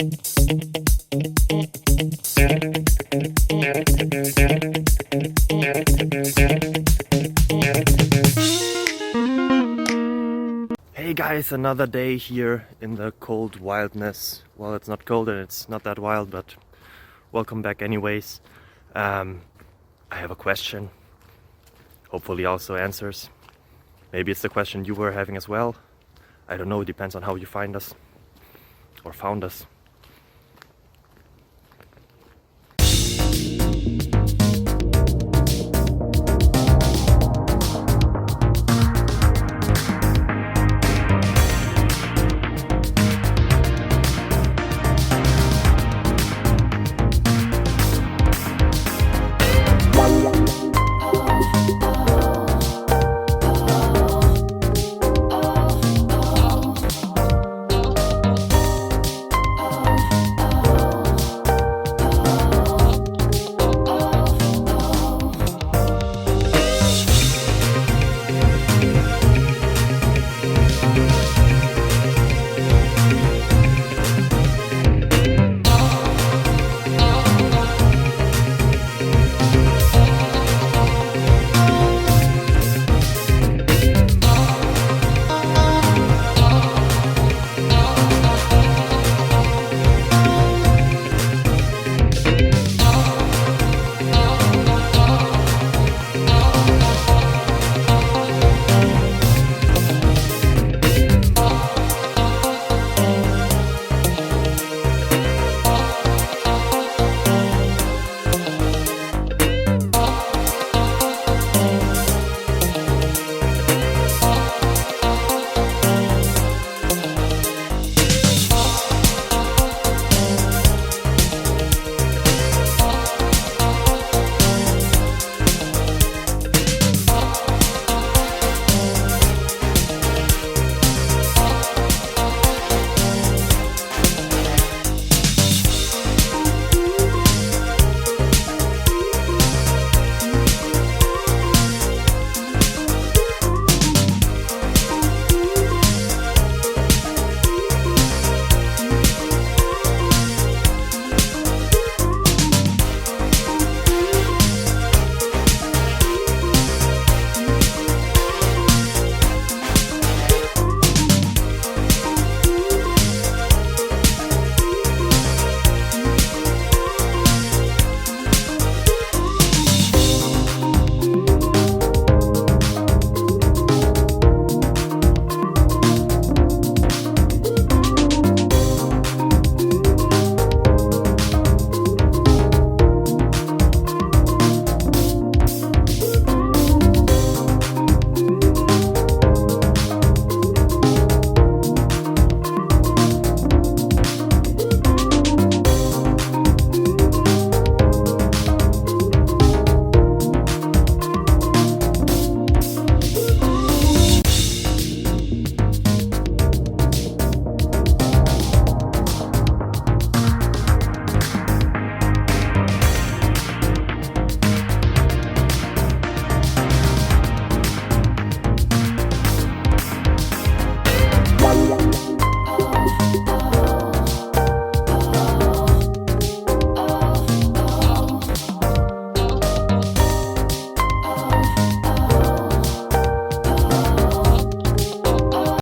Hey guys, another day here in the cold wildness. Well, it's not cold and it's not that wild, but welcome back anyways. I have a question, hopefully also answers. Maybe it's the question you were having as well. I don't know, it depends on how you find us or found us.